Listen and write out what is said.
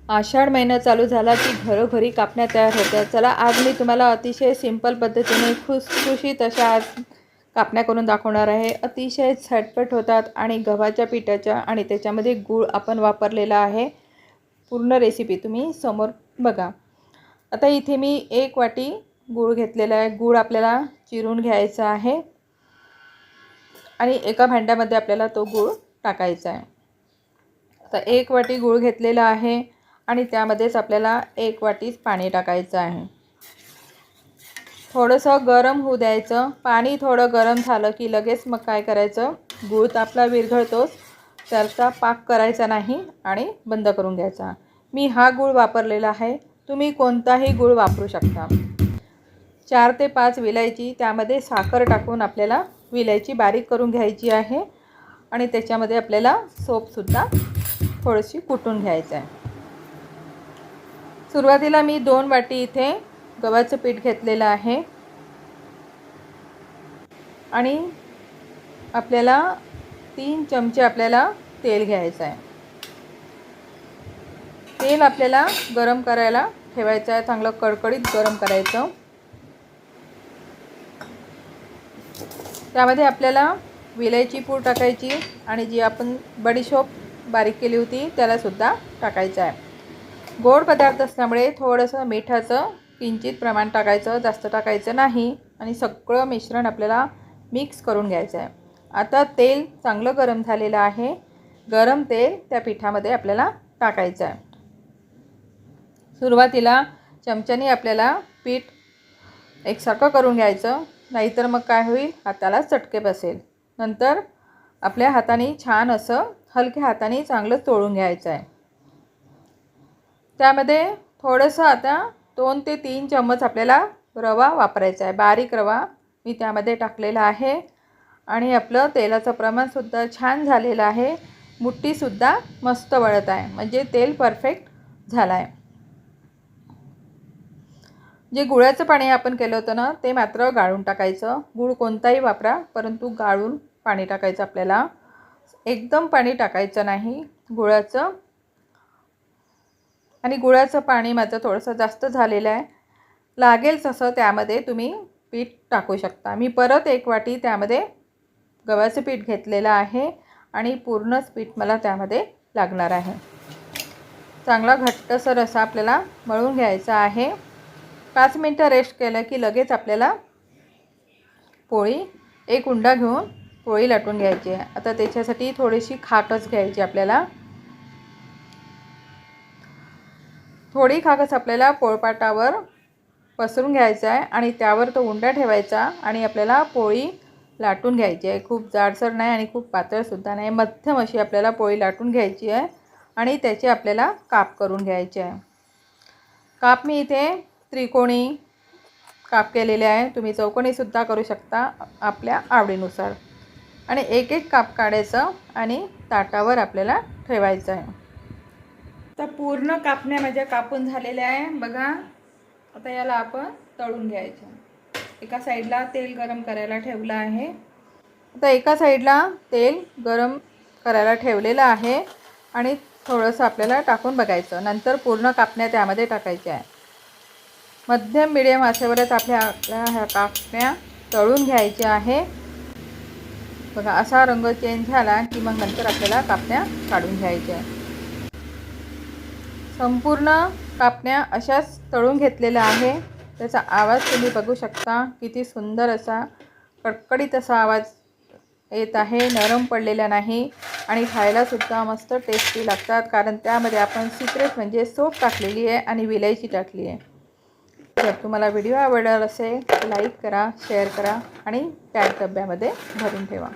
आषाढ महिना चालू झाला की घरोघरी कापण्या तयार होत्या। चला आज मी तुम्हाला अतिशय सिंपल पद्धतीने खुसखुशीत अशा आज कापण्या करून दाखवणार आहे। अतिशय झटपट होतात आणि गव्हाच्या पिठाच्या आणि त्याच्यामध्ये गूळ आपण वापरलेला आहे। पूर्ण रेसिपी तुम्ही समोर बघा। आता इथे मी 1 वाटी गूळ घेतलेला आहे। गूळ आपल्याला चिरून घ्यायचा आहे आणि एका भांड्यामध्ये आपल्याला तो गूळ टाकायचा आहे। आता 1 वाटी गूळ घेतलेला आहे आणि त्यामध्येच आपल्याला 1 वाटी पाणी टाकायचं आहे। थोडंसं गरम होऊ द्यायचं। पाणी थोडं गरम झालं की लगेच मग काय करायचं, गूळ तर आपला विरघळतोच, त्याचा पाक करायचा नाही आणि बंद करून घ्यायचा। मी हा गूळ वापरलेला आहे, तुम्ही कोणताही गूळ वापरू शकता। 4 ते 5 विलायची, त्यामध्ये साखर टाकून आपल्याला विलायची बारीक करून घ्यायची आहे आणि त्याच्यामध्ये आपल्याला सोपसुद्धा थोडीशी कुटून घ्यायचं आहे। सुरुवातीला मी 2 वाटी इथे गव्हाचं पीठ घेतलेलं आहे आणि आपल्याला 3 चमचे आपल्याला तेल घ्यायचं आहे। तेल आपल्याला गरम करायला ठेवायचं आहे, चांगलं कडकडीत गरम करायचं। त्यामध्ये आपल्याला विलायची पूड टाकायची आणि जी आपण बडीशोप बारीक केली होती त्याला सुद्धा टाकायचं आहे। गोड पदार्थ असल्यामुळे थोडंसं मिठाचं किंचित प्रमाण टाकायचं, जास्त टाकायचं नाही आणि सगळं मिश्रण आपल्याला मिक्स करून घ्यायचं आहे। आता तेल चांगलं गरम झालेलं आहे। गरम तेल त्या पिठामध्ये आपल्याला टाकायचं आहे। सुरुवातीला चमच्याने आपल्याला पीठ एकसारखं करून घ्यायचं, नाहीतर मग काय होईल, हाताला चटके बसेल। नंतर आपल्या हाताने छान असं हलक्या हाताने चांगलं चोळून घ्यायचं आहे। त्यामध्ये थोडंसं आता 2 ते 3 चम्मच आपल्याला रवा वापरायचा आहे। बारीक रवा मी त्यामध्ये टाकलेला आहे आणि आपलं तेलाचं प्रमाणसुद्धा छान झालेलं आहे। मुठीसुद्धा मस्त वळत आहे, म्हणजे तेल परफेक्ट झालं आहे। जे गुळाचं पाणी आपण केलं होतं ना, ते मात्र गाळून टाकायचं। गूळ कोणताही वापरा, परंतु गाळून पाणी टाकायचं आपल्याला, एकदम पाणी टाकायचं नाही गुळाचं। आणि गुळाचं पाणी माझं थोडंसं जास्त झालेलं आहे, लागेल तसं त्यामध्ये तुम्ही पीठ टाकू शकता। मी परत 1 वाटी त्यामध्ये गव्हाचं पीठ घेतलेलं आहे आणि पूर्णच पीठ मला त्यामध्ये लागणार आहे। चांगला घट्टसर असा आपल्याला मळून घ्यायचा आहे। 5 मिनिटं रेस्ट केलं की लगेच आपल्याला पोळी एक उंडा घेऊन पोळी लाटून घ्यायची आहे। आता त्याच्यासाठी थोडीशी खाकच घ्यायची आपल्याला। थोडी खाकच आपल्याला पोळपाटावर पसरून घ्यायचा आहे आणि त्यावर तो उंडा ठेवायचा आणि आपल्याला पोळी लाटून घ्यायची आहे। खूप जाडसर नाही आणि खूप पातळसुद्धा नाही, मध्यम अशी आपल्याला पोळी लाटून घ्यायची आहे आणि त्याचे आपल्याला काप करून घ्यायचे आहे। काप मी इथे त्रिकोणी काप केलेले आहे, तुम्ही चौकोनीसुद्धा करू शकता आपल्या आवडीनुसार। आणि एक एक काप काढायचं आणि ताटावर आपल्याला ठेवायचं आहे। आता पूर्ण कापण्या माझ्या कापून झालेल्या आहे बघा। आता याला आपण तळून घ्यायचं। एका साईडला तेल गरम करायला ठेवलं आहे। आता एका साईडला तेल गरम करायला ठेवलेलं आहे आणि थोडंसं आपल्याला टाकून बघायचं। नंतर पूर्ण कापण्या त्यामध्ये टाकायच्या आहे। मध्यम मीडियम आचेवरच आपल्या ह्या कापण्या तळून घ्यायच्या आहे बघा। असा रंग चेंज झाला की मग नंतर आपल्याला कापण्या काढून घ्यायच्या आहे। संपूर्ण कापण्या अशाच तळून घेतलेल्या आहे। त्याचा आवाज तुम्ही बघू शकता, किती सुंदर असा कडकडीत असा आवाज येत आहे, नरम पडलेला नाही आणि खायलासुद्धा मस्त टेस्टी लागतात, कारण त्यामध्ये आपण सिक्रेट म्हणजे सोप टाकलेली आहे आणि विलायची टाकली आहे। जर तुम्हाला व्हिडिओ आवडला असेल तर लाईक करा, शेअर करा आणि टॅग डब्यामध्ये भरून ठेवा।